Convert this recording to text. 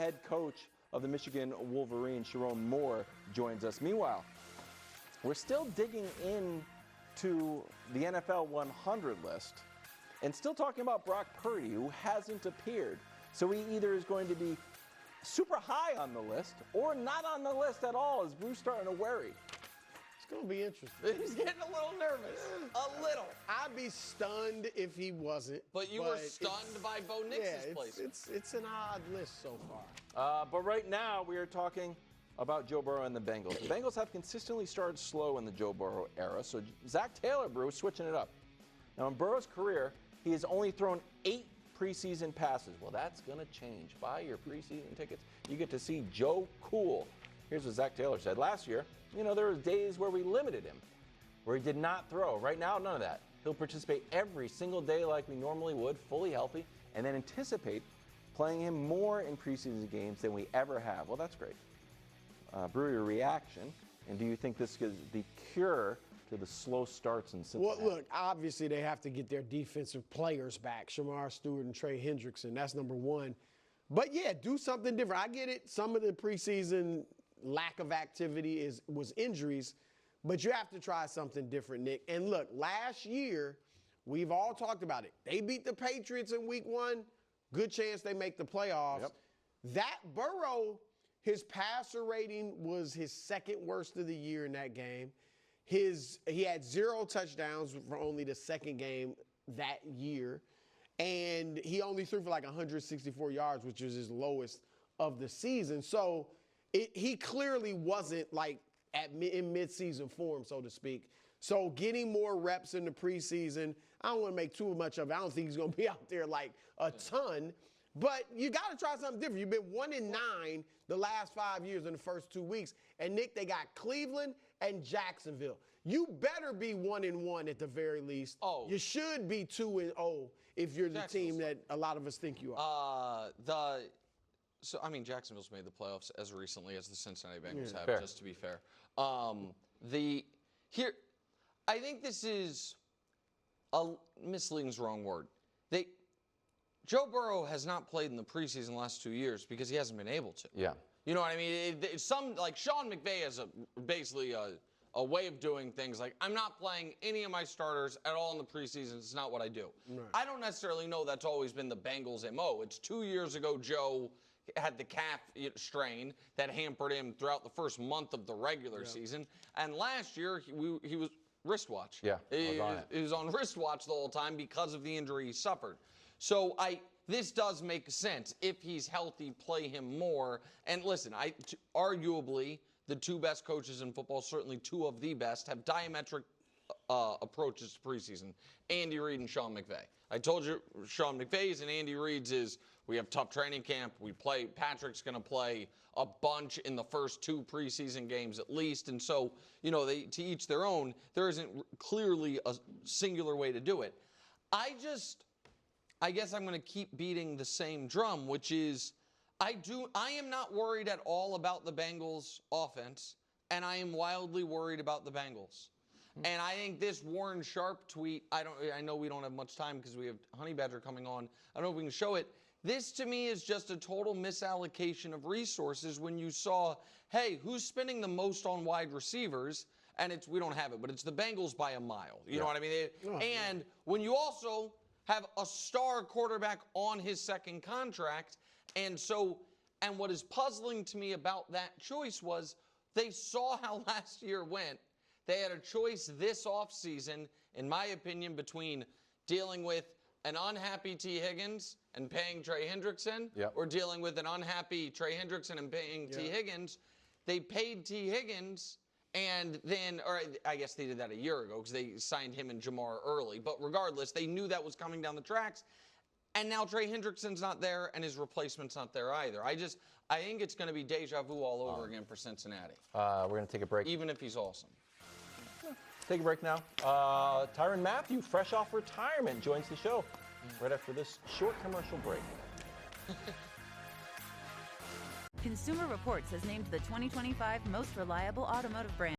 head coach of the Michigan Wolverines, Sharon Moore, joins us. Meanwhile, we're still digging into the NFL 100 list and still talking about Brock Purdy, who hasn't appeared. So he either is going to be super high on the list or not on the list at all. Is Bruce starting to worry? It's going to be interesting. He's getting a little nervous. A little. I'd be stunned if he wasn't. But you were stunned by Bo Nix's placement. It's an odd list so far. But right now we are talking about Joe Burrow and the Bengals. The Bengals have consistently started slow in the Joe Burrow era, so Zach Taylor, Bruce, switching it up. Now in Burrow's career, he has only thrown 8 preseason passes. Well, that's going to change. Buy your preseason tickets. You get to see Joe Cool. Here's what Zach Taylor said. Last year, there were days where we limited him, where he did not throw. Right now, none of that. He'll participate every single day like we normally would, fully healthy, and then anticipate playing him more in preseason games than we ever have. Well, that's great. Brew, your reaction, and do you think this is the cure to the slow starts in Cincinnati? Well, look, obviously they have to get their defensive players back, Shamar Stewart and Trey Hendrickson. That's number one. But, yeah, do something different. I get it. Some of the preseason lack of activity was injuries, but you have to try something different, Nick. And, look, last year, we've all talked about it. They beat the Patriots in week 1. Good chance they make the playoffs. Yep. That Burrow, his passer rating was his second worst of the year in that game. He had 0 touchdowns for only the second game that year. And he only threw for like 164 yards, which was his lowest of the season. So he clearly wasn't like in midseason form, so to speak. So getting more reps in the preseason, I don't want to make too much of it. I don't think he's going to be out there like a ton. But you got to try something different. You've been 1-9 the last 5 years in the first 2 weeks. And, Nick, they got Cleveland and Jacksonville. You better be 1-1 at the very least. Oh. You should be 2-0 if you're the team that a lot of us think you are. Jacksonville's made the playoffs as recently as the Cincinnati Bengals have, fair. just to be fair. I think this is misleading is the wrong word. Joe Burrow has not played in the preseason the last 2 years because he hasn't been able to. Yeah. You know what I mean? Sean McVay has basically a way of doing things. Like, I'm not playing any of my starters at all in the preseason. It's not what I do. Right. I don't necessarily know that's always been the Bengals' MO. It's 2 years ago Joe had the calf strain that hampered him throughout the first month of the regular season. And last year, he was wristwatch. Yeah, he was on wristwatch the whole time because of the injury he suffered. So this does make sense. If he's healthy, play him more. And listen, arguably the 2 best coaches in football, certainly 2 of the best, have diametric approaches to preseason. Andy Reid and Sean McVay. I told you Sean McVay's and Andy Reid's is we have tough training camp. Patrick's going to play a bunch in the first 2 preseason games at least. And so, they to each their own. There isn't clearly a singular way to do it. I guess I'm going to keep beating the same drum, which is I am not worried at all about the Bengals offense, and I am wildly worried about the Bengals. And I think this Warren Sharp tweet, I know we don't have much time because we have Honey Badger coming on. I don't know if we can show it. This, to me, is just a total misallocation of resources when you saw, hey, who's spending the most on wide receivers? And we don't have it, but it's the Bengals by a mile. You know what I mean? And when you also have a star quarterback on his second contract. And what is puzzling to me about that choice was they saw how last year went. They had a choice this offseason, in my opinion, between dealing with an unhappy T. Higgins and paying Trey Hendrickson or dealing with an unhappy Trey Hendrickson and paying T. Higgins. They paid T. Higgins. And then, or I guess they did that a year ago because they signed him and Jamar early. But regardless, they knew that was coming down the tracks. And now Trey Hendrickson's not there and his replacement's not there either. I think it's going to be deja vu all over again for Cincinnati. We're going to take a break. Even if he's awesome. Take a break now. Tyrann Mathieu, fresh off retirement, joins the show right after this short commercial break. Consumer Reports has named the 2025 most reliable automotive brand.